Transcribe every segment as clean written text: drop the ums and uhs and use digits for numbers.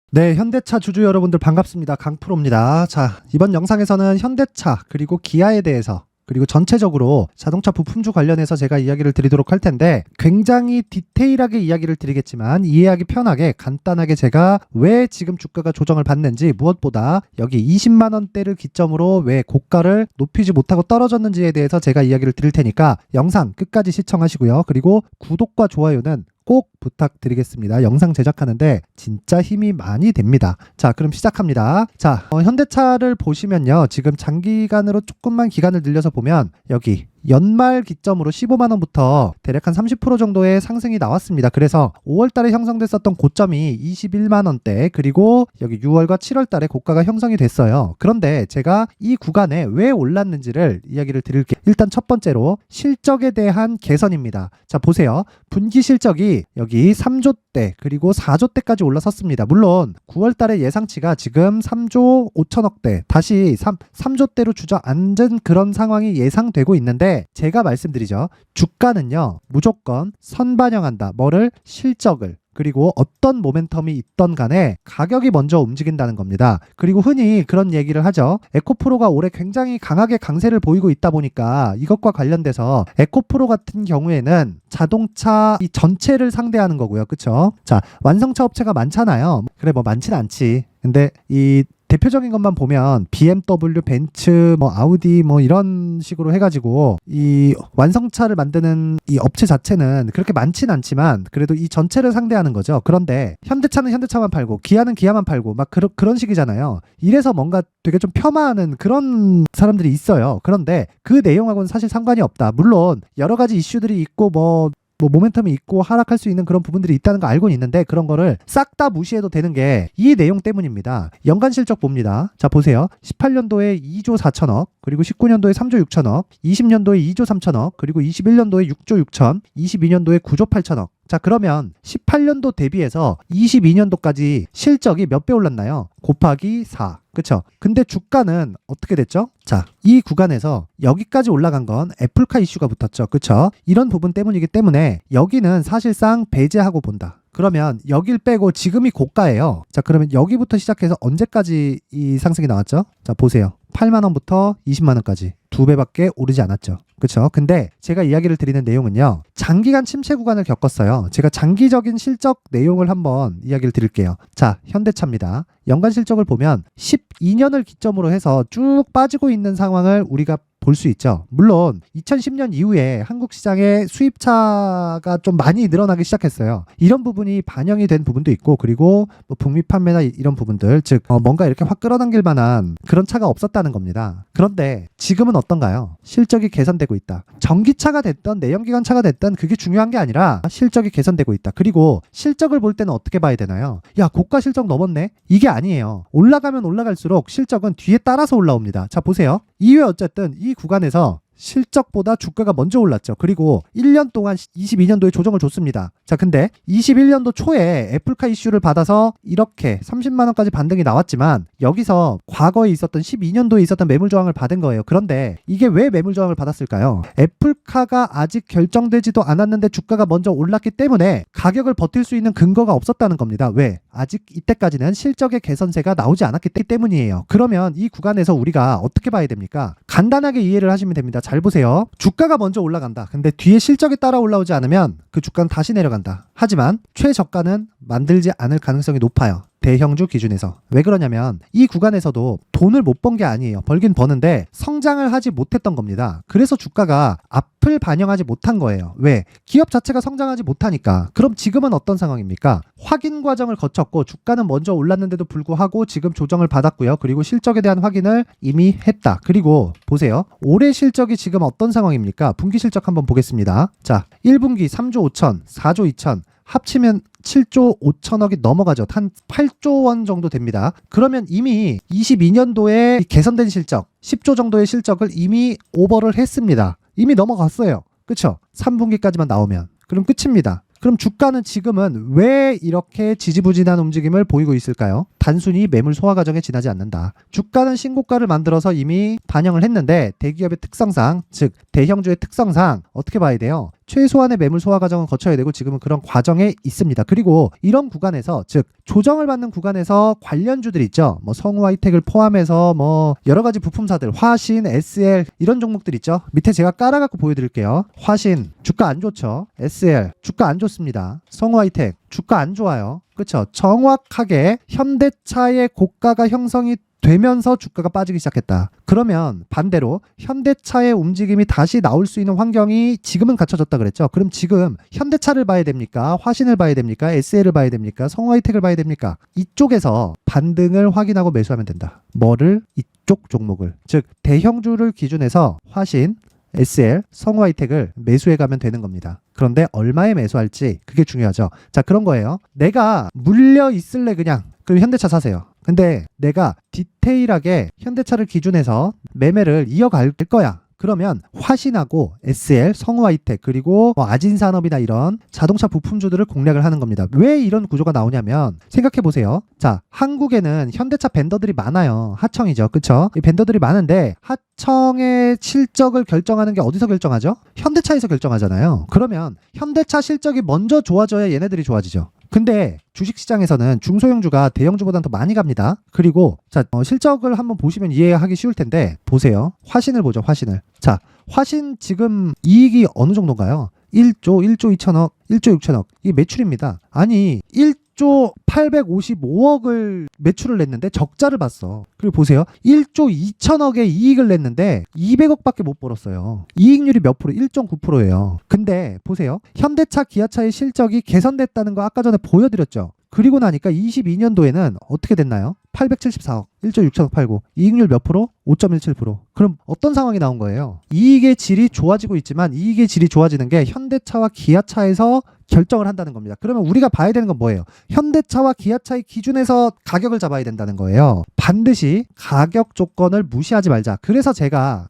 네, 현대차 주주 여러분들 반갑습니다. 강프로입니다. 자, 이번 영상에서는 현대차 그리고 기아에 대해서 그리고 전체적으로 자동차 부품주 관련해서 제가 이야기를 드리도록 할 텐데 굉장히 디테일하게 이야기를 드리겠지만 이해하기 편하게 간단하게 제가 왜 지금 주가가 조정을 받는지, 무엇보다 여기 20만 원대를 기점으로 왜 고가를 높이지 못하고 떨어졌는지에 대해서 제가 이야기를 드릴 테니까 영상 끝까지 시청하시고요. 그리고 구독과 좋아요는 꼭 부탁드리겠습니다. 영상 제작하는데 진짜 힘이 많이 됩니다. 자, 그럼 시작합니다. 자, 현대차를 보시면요. 지금 장기간으로 조금만 기간을 늘려서 보면 여기 연말 기점으로 15만 원부터 대략 한 30% 정도의 상승이 나왔습니다. 그래서 5월 달에 형성됐었던 고점이 21만 원대, 그리고 여기 6월과 7월 달에 고가가 형성이 됐어요. 그런데 제가 이 구간에 왜 올랐는지를 이야기를 드릴게요. 일단 첫 번째로 실적에 대한 개선입니다. 자, 보세요. 분기 실적이 여기 3조대 그리고 4조대까지 올라섰습니다. 물론 9월 달에 예상치가 지금 3조 5천억대, 다시 3조대로 주저앉은 그런 상황이 예상되고 있는데, 제가 말씀드리죠. 주가는요, 무조건 선반영한다. 뭐를? 실적을. 그리고 어떤 모멘텀이 있던 간에 가격이 먼저 움직인다는 겁니다. 그리고 흔히 그런 얘기를 하죠. 에코프로가 올해 굉장히 강하게 강세를 보이고 있다 보니까 이것과 관련돼서 에코프로 같은 경우에는 자동차 이 전체를 상대하는 거고요. 그쵸? 자, 완성차 업체가 많잖아요. 그래, 뭐 많지는 않지. 근데 이 대표적인 것만 보면 BMW, 벤츠, 뭐 아우디 뭐 이런 식으로 해가지고 이 완성차를 만드는 이 업체 자체는 그렇게 많진 않지만 그래도 이 전체를 상대하는 거죠. 그런데 현대차는 현대차만 팔고 기아는 기아만 팔고 막 그런 식이잖아요. 이래서 뭔가 되게 좀 폄하하는 그런 사람들이 있어요. 그런데 그 내용하고는 사실 상관이 없다. 물론 여러 가지 이슈들이 있고 뭐 모멘텀이 있고 하락할 수 있는 그런 부분들이 있다는 거 알고는 있는데 그런 거를 싹 다 무시해도 되는 게 이 내용 때문입니다. 연간 실적 봅니다. 자, 보세요. 18년도에 2조 4천억, 그리고 19년도에 3조 6천억, 20년도에 2조 3천억, 그리고 21년도에 6조 6천, 22년도에 9조 8천억. 자, 그러면 18년도 대비해서 22년도까지 실적이 몇 배 올랐나요? 곱하기 4. 그쵸? 근데 주가는 어떻게 됐죠? 자, 이 구간에서 여기까지 올라간 건 애플카 이슈가 붙었죠. 그쵸? 이런 부분 때문이기 때문에 여기는 사실상 배제하고 본다. 그러면 여길 빼고 지금이 고가예요. 자, 그러면 여기부터 시작해서 언제까지 이 상승이 나왔죠? 자, 보세요. 8만 원부터 20만 원까지 2배밖에 오르지 않았죠. 그렇죠? 근데 제가 이야기를 드리는 내용은요, 장기간 침체 구간을 겪었어요. 제가 장기적인 실적 내용을 한번 이야기를 드릴게요. 자, 현대차입니다. 연간 실적을 보면 12년을 기점으로 해서 쭉 빠지고 있는 상황을 우리가 볼 수 있죠. 물론 2010년 이후에 한국 시장의 수입차가 좀 많이 늘어나기 시작했어요. 이런 부분이 반영이 된 부분도 있고, 그리고 뭐 북미 판매나 이런 부분들, 즉 뭔가 이렇게 확 끌어당길 만한 그런 차가 없었다는 겁니다. 그런데 지금은 어떤가요? 실적이 개선되고 있다. 전기차가 됐던 내연기관차가 됐던 그게 중요한 게 아니라 실적이 개선되고 있다. 그리고 실적을 볼 때는 어떻게 봐야 되나요? 야, 고가 실적 넘었네? 이게 아니에요. 올라가면 올라갈수록 실적은 뒤에 따라서 올라옵니다. 자, 보세요. 이후에 어쨌든 이 구간에서 실적보다 주가가 먼저 올랐죠. 그리고 1년 동안 22년도에 조정을 줬습니다. 자, 근데 21년도 초에 애플카 이슈를 받아서 이렇게 30만 원까지 반등이 나왔지만 여기서 과거에 있었던 12년도에 있었던 매물 저항을 받은 거예요. 그런데 이게 왜 매물 저항을 받았을까요? 애플카가 아직 결정되지도 않았는데 주가가 먼저 올랐기 때문에 가격을 버틸 수 있는 근거가 없었다는 겁니다. 왜? 아직 이때까지는 실적의 개선세가 나오지 않았기 때문이에요. 그러면 이 구간에서 우리가 어떻게 봐야 됩니까? 간단하게 이해를 하시면 됩니다. 잘 보세요. 주가가 먼저 올라간다. 근데 뒤에 실적이 따라 올라오지 않으면 그 주가는 다시 내려간다. 하지만 최저가는 만들지 않을 가능성이 높아요. 대형주 기준에서. 왜 그러냐면 이 구간에서도 돈을 못 번 게 아니에요. 벌긴 버는데 성장을 하지 못했던 겁니다. 그래서 주가가 앞을 반영하지 못한 거예요. 왜? 기업 자체가 성장하지 못하니까. 그럼 지금은 어떤 상황입니까? 확인 과정을 거쳤고 주가는 먼저 올랐는데도 불구하고 지금 조정을 받았고요. 그리고 실적에 대한 확인을 이미 했다. 그리고 보세요. 올해 실적이 지금 어떤 상황입니까? 분기 실적 한번 보겠습니다. 자, 1분기 3조 5천, 4조 2천, 합치면 7조 5천억이 넘어가죠. 한 8조 원 정도 됩니다. 그러면 이미 22년도에 개선된 실적, 10조 정도의 실적을 이미 오버를 했습니다. 이미 넘어갔어요. 그쵸? 3분기까지만 나오면. 그럼 끝입니다. 그럼 주가는 지금은 왜 이렇게 지지부진한 움직임을 보이고 있을까요? 단순히 매물 소화 과정에 지나지 않는다. 주가는 신고가를 만들어서 이미 반영을 했는데 대기업의 특성상, 즉 대형주의 특성상 어떻게 봐야 돼요? 최소한의 매물 소화 과정은 거쳐야 되고 지금은 그런 과정에 있습니다. 그리고 이런 구간에서 즉 조정을 받는 구간에서 관련주들 있죠. 뭐 성우하이텍을 포함해서 뭐 여러 가지 부품사들 화신, SL 이런 종목들 있죠. 밑에 제가 깔아갖고 보여드릴게요. 화신 주가 안 좋죠. SL 주가 안 좋습니다. 성우하이텍 주가 안 좋아요. 그렇죠. 정확하게 현대차의 고가가 형성이 되면서 주가가 빠지기 시작했다. 그러면 반대로 현대차의 움직임이 다시 나올 수 있는 환경이 지금은 갖춰졌다 그랬죠. 그럼 지금 현대차를 봐야 됩니까? 화신을 봐야 됩니까? SL을 봐야 됩니까? 성우하이텍을 봐야 됩니까? 이쪽에서 반등을 확인하고 매수하면 된다. 뭐를? 이쪽 종목을. 즉 대형주를 기준해서 화신, SL, 성우하이텍을 매수해가면 되는 겁니다. 그런데 얼마에 매수할지 그게 중요하죠. 자, 그런 거예요. 내가 물려 있을래 그냥. 그럼 현대차 사세요. 근데 내가 디테일하게 현대차를 기준해서 매매를 이어갈 거야. 그러면 화신하고 SL, 성우하이텍 그리고 아진산업이나 이런 자동차 부품주들을 공략을 하는 겁니다. 왜 이런 구조가 나오냐면 생각해 보세요. 자, 한국에는 현대차 벤더들이 많아요. 하청이죠. 그쵸? 이 벤더들이 많은데 하청의 실적을 결정하는 게 어디서 결정하죠? 현대차에서 결정하잖아요. 그러면 현대차 실적이 먼저 좋아져야 얘네들이 좋아지죠. 근데 주식시장에서는 중소형주가 대형주보다는 더 많이 갑니다. 그리고 자 실적을 한번 보시면 이해하기 쉬울 텐데 보세요. 화신을 보죠. 화신을. 자, 화신 지금 이익이 어느 정도인가요? 1조 2천억, 1조 6천억. 이게 매출입니다. 아니 1조 855억을 매출을 냈는데 적자를 봤어. 그리고 보세요. 1조 2천억의 이익을 냈는데 200억밖에 못 벌었어요. 이익률이 몇 프로? 1.9%예요. 근데 보세요. 현대차, 기아차의 실적이 개선됐다는 거 아까 전에 보여드렸죠. 그리고 나니까 22년도에는 어떻게 됐나요? 874억, 1조 6천억 팔고 이익률 몇 프로? 5.17%. 그럼 어떤 상황이 나온 거예요? 이익의 질이 좋아지고 있지만 이익의 질이 좋아지는 게 현대차와 기아차에서 결정을 한다는 겁니다. 그러면 우리가 봐야 되는 건 뭐예요? 현대차와 기아차의 기준에서 가격을 잡아야 된다는 거예요. 반드시 가격 조건을 무시하지 말자. 그래서 제가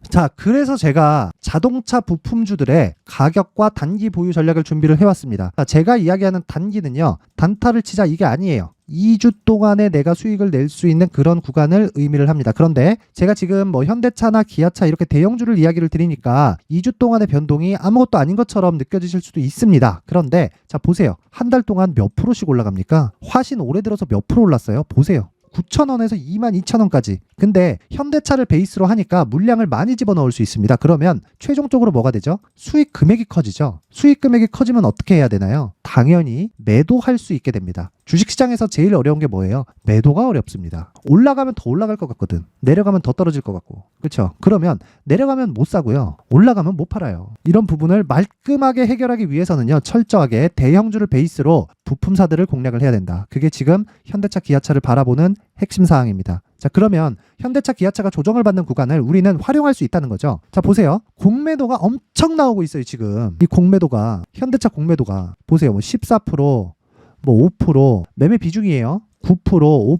자동차 부품주들의 가격과 단기 보유 전략을 준비를 해왔습니다. 제가 이야기하는 단기는요, 단타를 치자 이게 아니에요. 2주 동안에 내가 수익을 낼 수 있는 그런 구간을 의미를 합니다. 그런데 제가 지금 뭐 현대차나 기아차 이렇게 대형주를 이야기를 드리니까 2주 동안의 변동이 아무것도 아닌 것처럼 느껴지실 수도 있습니다. 그런데 자 보세요. 한 달 동안 몇 프로씩 올라갑니까? 화신 올해 들어서 몇 프로 올랐어요? 보세요. 9,000원에서 22,000원까지. 근데 현대차를 베이스로 하니까 물량을 많이 집어넣을 수 있습니다. 그러면 최종적으로 뭐가 되죠? 수익 금액이 커지죠. 수익 금액이 커지면 어떻게 해야 되나요? 당연히 매도할 수 있게 됩니다. 주식시장에서 제일 어려운 게 뭐예요? 매도가 어렵습니다. 올라가면 더 올라갈 것 같거든. 내려가면 더 떨어질 것 같고. 그렇죠? 그러면 내려가면 못 사고요. 올라가면 못 팔아요. 이런 부분을 말끔하게 해결하기 위해서는요. 철저하게 대형주를 베이스로 부품사들을 공략을 해야 된다. 그게 지금 현대차, 기아차를 바라보는 핵심 사항입니다. 자, 그러면 현대차, 기아차가 조정을 받는 구간을 우리는 활용할 수 있다는 거죠. 자, 보세요. 공매도가 엄청 나오고 있어요, 지금. 이 공매도가, 현대차 공매도가 보세요. 뭐 14%, 뭐 5%, 매매 비중이에요. 9%,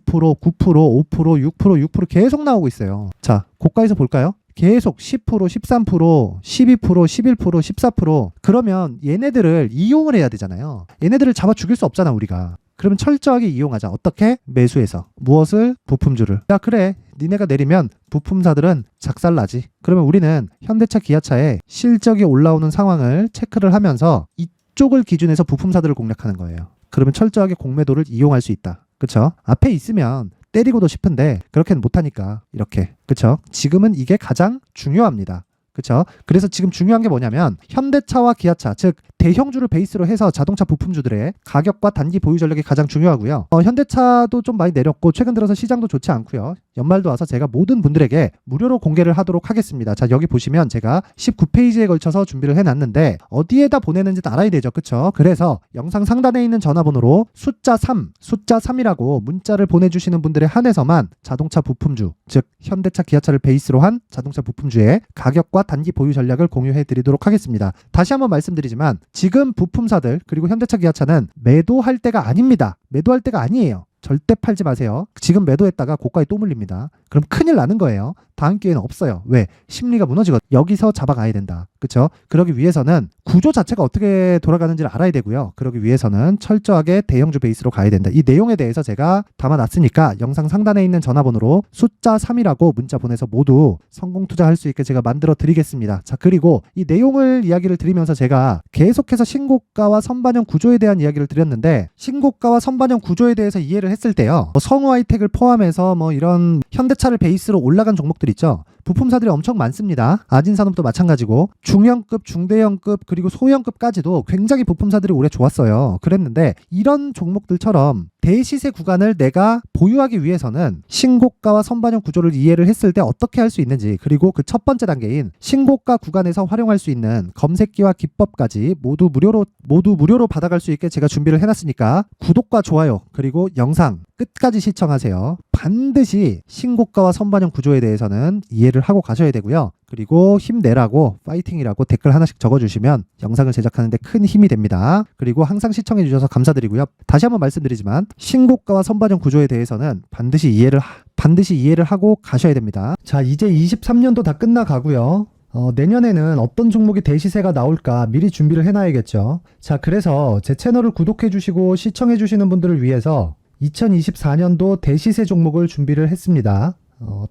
5%, 9%, 5%, 6%, 6% 계속 나오고 있어요. 자, 고가에서 볼까요? 계속 10%, 13%, 12%, 11%, 14%. 그러면 얘네들을 이용을 해야 되잖아요. 얘네들을 잡아 죽일 수 없잖아, 우리가. 그러면 철저하게 이용하자. 어떻게? 매수해서. 무엇을? 부품주를. 야, 그래. 니네가 내리면 부품사들은 작살나지. 그러면 우리는 현대차, 기아차의 실적이 올라오는 상황을 체크를 하면서 이쪽을 기준해서 부품사들을 공략하는 거예요. 그러면 철저하게 공매도를 이용할 수 있다. 그쵸? 앞에 있으면 때리고도 싶은데 그렇게는 못하니까 이렇게. 그쵸? 지금은 이게 가장 중요합니다. 그쵸? 그래서 지금 중요한 게 뭐냐면 현대차와 기아차, 즉 대형주를 베이스로 해서 자동차 부품주들의 가격과 단기 보유 전략이 가장 중요하고요. 현대차도 좀 많이 내렸고 최근 들어서 시장도 좋지 않고요. 연말도 와서 제가 모든 분들에게 무료로 공개를 하도록 하겠습니다. 자, 여기 보시면 제가 19페이지에 걸쳐서 준비를 해놨는데 어디에다 보내는지도 알아야 되죠. 그쵸? 그래서 영상 상단에 있는 전화번호로 숫자 3이라고 문자를 보내주시는 분들에 한해서만 자동차 부품주, 즉 현대차, 기아차를 베이스로 한 자동차 부품주의 가격과 단기 보유 전략을 공유해 드리도록 하겠습니다. 다시 한번 말씀드리지만 지금 부품사들 그리고 현대차, 기아차는 매도할 때가 아닙니다. 매도할 때가 아니에요. 절대 팔지 마세요. 지금 매도했다가 고가에 또 물립니다. 그럼 큰일 나는 거예요. 다음 기회는 없어요. 왜? 심리가 무너지거든요. 여기서 잡아가야 된다. 그렇죠? 그러기 위해서는 구조 자체가 어떻게 돌아가는지를 알아야 되고요. 그러기 위해서는 철저하게 대형주 베이스로 가야 된다. 이 내용에 대해서 제가 담아놨으니까 영상 상단에 있는 전화번호로 숫자 3이라고 문자 보내서 모두 성공 투자할 수 있게 제가 만들어 드리겠습니다. 자, 그리고 이 내용을 이야기를 드리면서 제가 계속해서 신고가와 선반영 구조에 대한 이야기를 드렸는데, 신고가와 선반영 구조에 대해서 이해를 했을 때요, 성우 하이텍을 포함해서 이런 현대차를 베이스로 올라간 종목들 있죠. 부품사들이 엄청 많습니다. 아진산업도 마찬가지고 중형급, 중대형급, 그리고 소형급까지도 굉장히 부품사들이 올해 좋았어요. 그랬는데 이런 종목들처럼 대시세 구간을 내가 보유하기 위해서는 신고가와 선반영 구조를 이해를 했을 때 어떻게 할 수 있는지, 그리고 그 첫 번째 단계인 신고가 구간에서 활용할 수 있는 검색기와 기법까지 모두 무료로 받아갈 수 있게 제가 준비를 해놨으니까 구독과 좋아요, 그리고 영상 끝까지 시청하세요. 반드시 신고가와 선반영 구조에 대해서는 이해를 하고 가셔야 되고요. 그리고 힘내라고, 파이팅이라고 댓글 하나씩 적어주시면 영상을 제작하는 데 큰 힘이 됩니다. 그리고 항상 시청해 주셔서 감사드리고요. 다시 한번 말씀드리지만 신고가와 선반영 구조에 대해서는 반드시 이해를 하고 가셔야 됩니다. 자, 이제 23년도 다 끝나가고요. 내년에는 어떤 종목이 대시세가 나올까 미리 준비를 해놔야겠죠. 자, 그래서 제 채널을 구독해 주시고 시청해 주시는 분들을 위해서 2024년도 대시세 종목을 준비를 했습니다.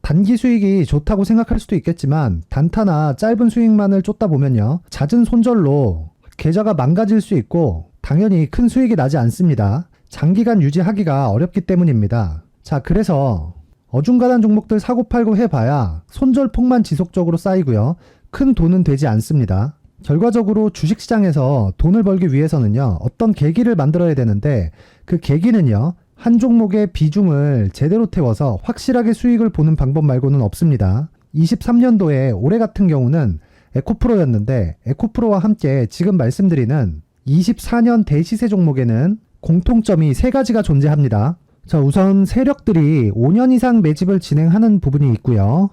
단기 수익이 좋다고 생각할 수도 있겠지만 단타나 짧은 수익만을 쫓다 보면요, 잦은 손절로 계좌가 망가질 수 있고 당연히 큰 수익이 나지 않습니다. 장기간 유지하기가 어렵기 때문입니다. 자, 그래서 어중간한 종목들 사고팔고 해봐야 손절폭만 지속적으로 쌓이고요, 큰 돈은 되지 않습니다. 결과적으로 주식시장에서 돈을 벌기 위해서는요, 어떤 계기를 만들어야 되는데, 그 계기는요, 한 종목의 비중을 제대로 태워서 확실하게 수익을 보는 방법 말고는 없습니다. 23년도에 올해 같은 경우는 에코프로였는데, 에코프로와 함께 지금 말씀드리는 24년 대시세 종목에는 공통점이 3가지가 존재합니다. 자, 우선 세력들이 5년 이상 매집을 진행하는 부분이 있고요.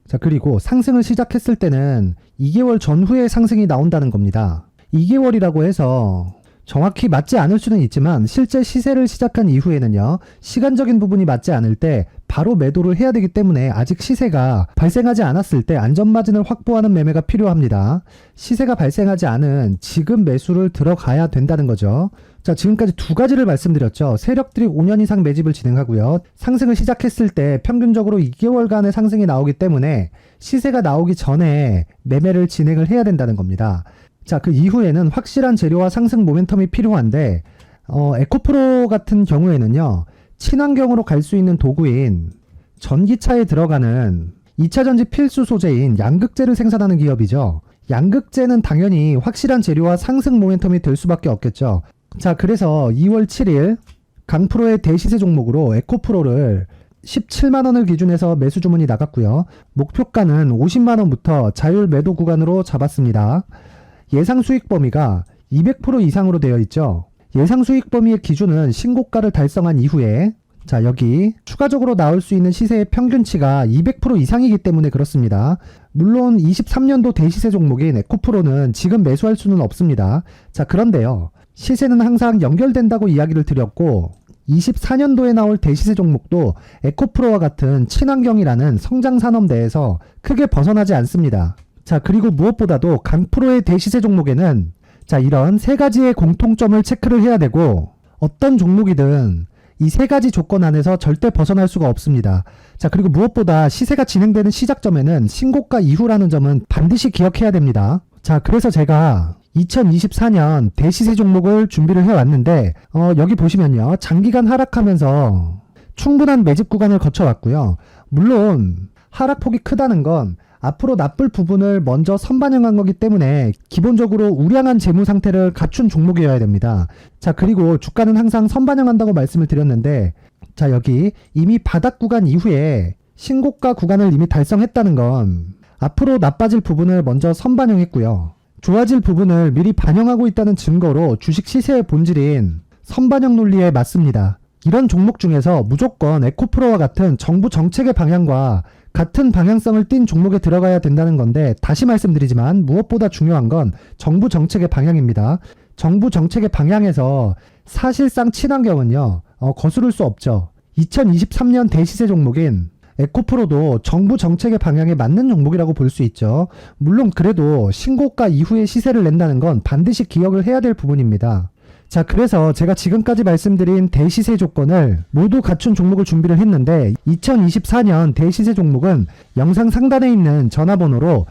자, 그리고 상승을 시작했을 때는 2개월 전후에 상승이 나온다는 겁니다. 2개월이라고 해서 정확히 맞지 않을 수는 있지만 실제 시세를 시작한 이후에는요, 시간적인 부분이 맞지 않을 때 바로 매도를 해야 되기 때문에 아직 시세가 발생하지 않았을 때 안전마진을 확보하는 매매가 필요합니다. 시세가 발생하지 않은 지금 매수를 들어가야 된다는 거죠. 자, 지금까지 2가지를 말씀드렸죠. 세력들이 5년 이상 매집을 진행하고요, 상승을 시작했을 때 평균적으로 2개월간의 상승이 나오기 때문에 시세가 나오기 전에 매매를 진행을 해야 된다는 겁니다. 자, 그 이후에는 확실한 재료와 상승 모멘텀이 필요한데, 에코프로 같은 경우에는요, 친환경으로 갈 수 있는 도구인 전기차에 들어가는 2차전지 필수 소재인 양극재를 생산하는 기업이죠. 양극재는 당연히 확실한 재료와 상승 모멘텀이 될 수밖에 없겠죠. 자, 그래서 2월 7일 강프로의 대시세 종목으로 에코프로를 17만원을 기준해서 매수 주문이 나갔고요. 목표가는 50만원부터 자율 매도 구간으로 잡았습니다. 예상 수익 범위가 200% 이상으로 되어 있죠. 예상 수익 범위의 기준은 신고가를 달성한 이후에, 자, 여기 추가적으로 나올 수 있는 시세의 평균치가 200% 이상이기 때문에 그렇습니다. 물론 23년도 대시세 종목인 에코프로는 지금 매수할 수는 없습니다. 자, 그런데요, 시세는 항상 연결된다고 이야기를 드렸고, 24년도에 나올 대시세 종목도 에코프로와 같은 친환경이라는 성장산업대에서 크게 벗어나지 않습니다. 자, 그리고 무엇보다도 강프로의 대시세 종목에는 자, 이런 3가지의 공통점을 체크를 해야 되고, 어떤 종목이든 이 3가지 조건 안에서 절대 벗어날 수가 없습니다. 자, 그리고 무엇보다 시세가 진행되는 시작점에는 신고가 이후라는 점은 반드시 기억해야 됩니다. 자, 그래서 제가 2024년 대시세 종목을 준비를 해왔는데, 여기 보시면요, 장기간 하락하면서 충분한 매집 구간을 거쳐왔고요. 물론 하락폭이 크다는 건 앞으로 나쁠 부분을 먼저 선반영한 거기 때문에 기본적으로 우량한 재무 상태를 갖춘 종목이어야 됩니다. 자, 그리고 주가는 항상 선반영한다고 말씀을 드렸는데, 자, 여기 이미 바닥 구간 이후에 신고가 구간을 이미 달성했다는 건 앞으로 나빠질 부분을 먼저 선반영했고요, 좋아질 부분을 미리 반영하고 있다는 증거로 주식 시세의 본질인 선반영 논리에 맞습니다. 이런 종목 중에서 무조건 에코프로와 같은 정부 정책의 방향과 같은 방향성을 띈 종목에 들어가야 된다는 건데, 다시 말씀드리지만 무엇보다 중요한 건 정부 정책의 방향입니다. 정부 정책의 방향에서 사실상 친환경은요, 거스를 수 없죠. 2023년 대시세 종목인 에코프로도 정부 정책의 방향에 맞는 종목이라고 볼 수 있죠. 물론 그래도 신고가 이후에 시세를 낸다는 건 반드시 기억을 해야 될 부분입니다. 자, 그래서 제가 지금까지 말씀드린 대시세 조건을 모두 갖춘 종목을 준비를 했는데 2024년 대시세 종목은 영상 상단에 있는 전화번호로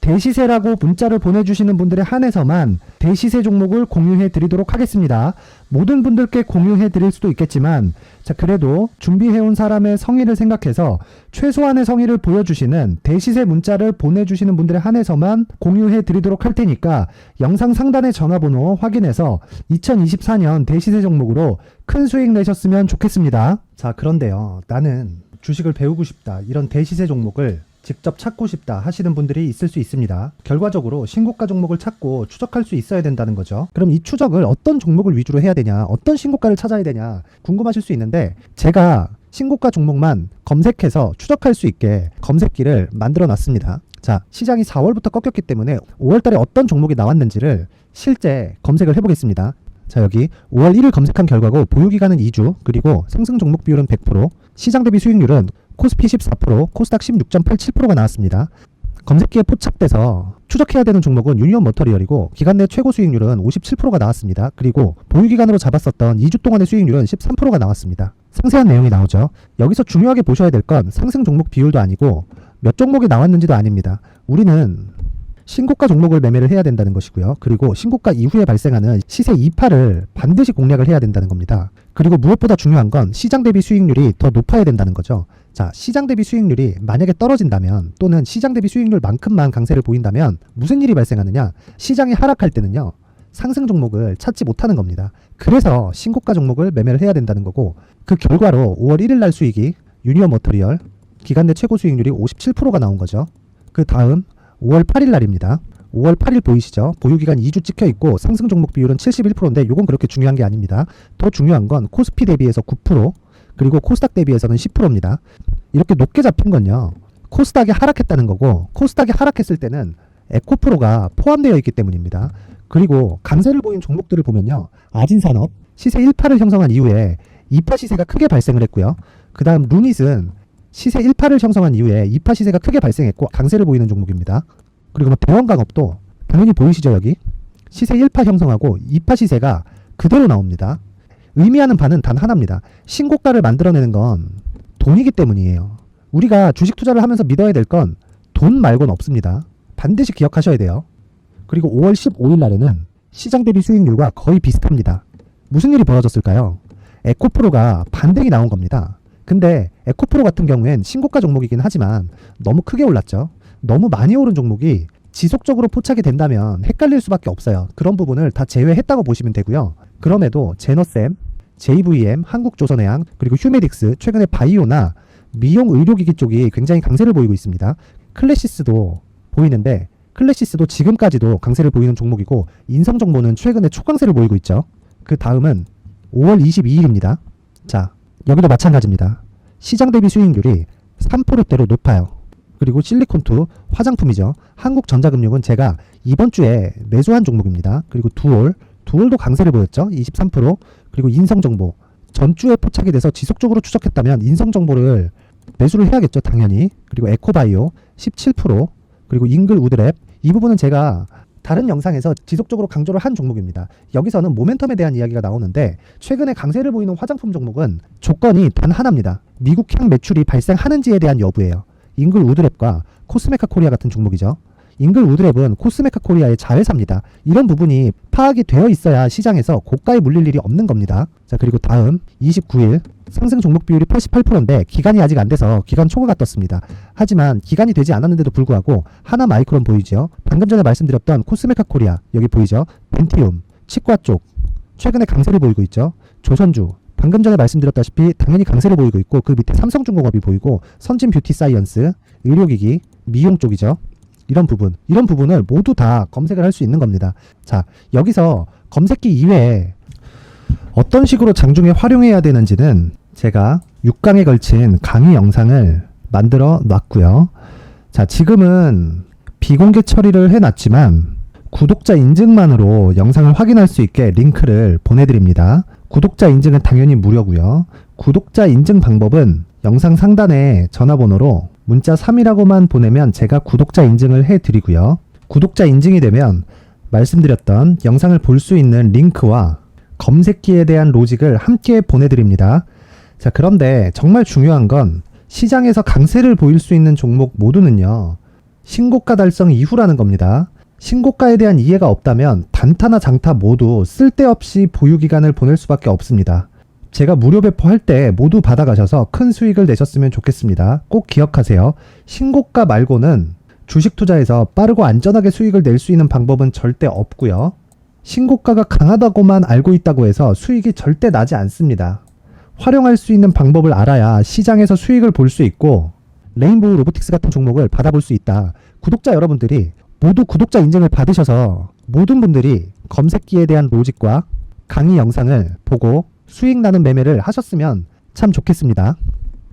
대시세라고 문자를 보내주시는 분들에 한해서만 대시세 종목을 공유해 드리도록 하겠습니다. 모든 분들께 공유해 드릴 수도 있겠지만, 자, 그래도 준비해온 사람의 성의를 생각해서 최소한의 성의를 보여주시는 대시세 문자를 보내주시는 분들에 한해서만 공유해 드리도록 할 테니까 영상 상단의 전화번호 확인해서 2024년 대시세 종목으로 큰 수익 내셨으면 좋겠습니다. 자, 그런데요, 나는 주식을 배우고 싶다, 이런 대시세 종목을 직접 찾고 싶다 하시는 분들이 있을 수 있습니다. 결과적으로 신고가 종목을 찾고 추적할 수 있어야 된다는 거죠. 그럼 이 추적을 어떤 종목을 위주로 해야 되냐, 어떤 신고가를 찾아야 되냐 궁금하실 수 있는데, 제가 신고가 종목만 검색해서 추적할 수 있게 검색기를 만들어 놨습니다. 자, 시장이 4월부터 꺾였기 때문에 5월달에 어떤 종목이 나왔는지를 실제 검색을 해보겠습니다. 자, 여기 5월 1일 검색한 결과고 보유기간은 2주, 그리고 상승 종목 비율은 100%, 시장 대비 수익률은 코스피 14%, 코스닥 16.87%가 나왔습니다. 검색기에 포착돼서 추적해야 되는 종목은 유니온 머터리얼이고 기간 내 최고 수익률은 57%가 나왔습니다. 그리고 보유기간으로 잡았었던 2주 동안의 수익률은 13%가 나왔습니다. 상세한 내용이 나오죠. 여기서 중요하게 보셔야 될 건 상승 종목 비율도 아니고 몇 종목이 나왔는지도 아닙니다. 우리는 신고가 종목을 매매를 해야 된다는 것이고요. 그리고 신고가 이후에 발생하는 시세 이파를 반드시 공략을 해야 된다는 겁니다. 그리고 무엇보다 중요한 건 시장 대비 수익률이 더 높아야 된다는 거죠. 자, 시장 대비 수익률이 만약에 떨어진다면, 또는 시장 대비 수익률만큼만 강세를 보인다면 무슨 일이 발생하느냐? 시장이 하락할 때는요, 상승 종목을 찾지 못하는 겁니다. 그래서 신고가 종목을 매매를 해야 된다는 거고, 그 결과로 5월 1일 날 수익이 유니온 머터리얼 기간 내 최고 수익률이 57%가 나온 거죠. 그 다음 5월 8일 날입니다. 5월 8일 보이시죠? 보유기간 2주 찍혀 있고 상승 종목 비율은 71%인데 이건 그렇게 중요한 게 아닙니다. 더 중요한 건 코스피 대비해서 9%, 그리고 코스닥 대비해서는 10%입니다. 이렇게 높게 잡힌 건요, 코스닥이 하락했다는 거고, 코스닥이 하락했을 때는 에코프로가 포함되어 있기 때문입니다. 그리고 강세를 보인 종목들을 보면요, 아진산업 시세 1파를 형성한 이후에 2파 시세가 크게 발생을 했고요. 그 다음 루닛은 시세 1파를 형성한 이후에 2파 시세가 크게 발생했고 강세를 보이는 종목입니다. 그리고 뭐 대원강업도 당연히 보이시죠? 여기 시세 1파 형성하고 2파 시세가 그대로 나옵니다. 의미하는 바는 단 하나입니다. 신고가를 만들어내는 건 돈이기 때문이에요. 우리가 주식 투자를 하면서 믿어야 될 건 돈 말고는 없습니다. 반드시 기억하셔야 돼요. 그리고 5월 15일 날에는 시장 대비 수익률과 거의 비슷합니다. 무슨 일이 벌어졌을까요? 에코프로가 반등이 나온 겁니다. 근데 에코프로 같은 경우엔 신고가 종목이긴 하지만 너무 크게 올랐죠. 너무 많이 오른 종목이 지속적으로 포착이 된다면 헷갈릴 수밖에 없어요. 그런 부분을 다 제외했다고 보시면 되고요. 그럼에도 제너셈, JVM, 한국조선해양, 그리고 휴메딕스, 최근에 바이오나 미용 의료기기 쪽이 굉장히 강세를 보이고 있습니다. 클래시스도 보이는데 클래시스도 지금까지도 강세를 보이는 종목이고, 인성정보는 최근에 초강세를 보이고 있죠. 그 다음은 5월 22일입니다. 자, 여기도 마찬가지입니다. 시장 대비 수익률이 3%대로 높아요. 그리고 실리콘2 화장품이죠. 한국전자금융은 제가 이번 주에 매수한 종목입니다. 그리고 두올도 강세를 보였죠. 23%. 그리고 인성정보 전주에 포착이 돼서 지속적으로 추적했다면 인성정보를 매수를 해야겠죠, 당연히. 그리고 에코바이오 17%. 그리고 잉글우드랩, 이 부분은 제가 다른 영상에서 지속적으로 강조를 한 종목입니다. 여기서는 모멘텀에 대한 이야기가 나오는데, 최근에 강세를 보이는 화장품 종목은 조건이 단 하나입니다. 미국향 매출이 발생하는지에 대한 여부예요. 잉글우드랩과 코스메카 코리아 같은 종목이죠. 잉글우드랩은 코스메카 코리아의 자회사입니다. 이런 부분이 파악이 되어 있어야 시장에서 고가에 물릴 일이 없는 겁니다. 자, 그리고 다음 29일 상승 종목 비율이 88%인데 기간이 아직 안 돼서 기간 초과가 떴습니다. 하지만 기간이 되지 않았는데도 불구하고 하나 마이크론 보이죠? 방금 전에 말씀드렸던 코스메카 코리아 여기 보이죠? 벤티움, 치과 쪽 최근에 강세를 보이고 있죠. 조선주 방금 전에 말씀드렸다시피 당연히 강세를 보이고 있고, 그 밑에 삼성중공업이 보이고, 선진 뷰티 사이언스, 의료기기, 미용 쪽이죠. 이런 부분을 모두 다 검색을 할 수 있는 겁니다. 자, 여기서 검색기 이외에 어떤 식으로 장중에 활용해야 되는지는 제가 6강에 걸친 강의 영상을 만들어 놨고요. 자, 지금은 비공개 처리를 해놨지만 구독자 인증만으로 영상을 확인할 수 있게 링크를 보내드립니다. 구독자 인증은 당연히 무료고요. 구독자 인증 방법은 영상 상단에 전화번호로 문자 3이라고만 보내면 제가 구독자 인증을 해드리고요. 구독자 인증이 되면 말씀드렸던 영상을 볼 수 있는 링크와 검색기에 대한 로직을 함께 보내드립니다. 자, 그런데 정말 중요한 건 시장에서 강세를 보일 수 있는 종목 모두는요, 신고가 달성 이후라는 겁니다. 신고가에 대한 이해가 없다면 단타나 장타 모두 쓸데없이 보유기간을 보낼 수밖에 없습니다. 제가 무료 배포할 때 모두 받아가셔서 큰 수익을 내셨으면 좋겠습니다. 꼭 기억하세요. 신고가 말고는 주식 투자에서 빠르고 안전하게 수익을 낼 수 있는 방법은 절대 없고요. 신고가가 강하다고만 알고 있다고 해서 수익이 절대 나지 않습니다. 활용할 수 있는 방법을 알아야 시장에서 수익을 볼 수 있고 레인보우 로보틱스 같은 종목을 받아볼 수 있다. 구독자 여러분들이 모두 구독자 인증을 받으셔서 모든 분들이 검색기에 대한 로직과 강의 영상을 보고 수익 나는 매매를 하셨으면 참 좋겠습니다.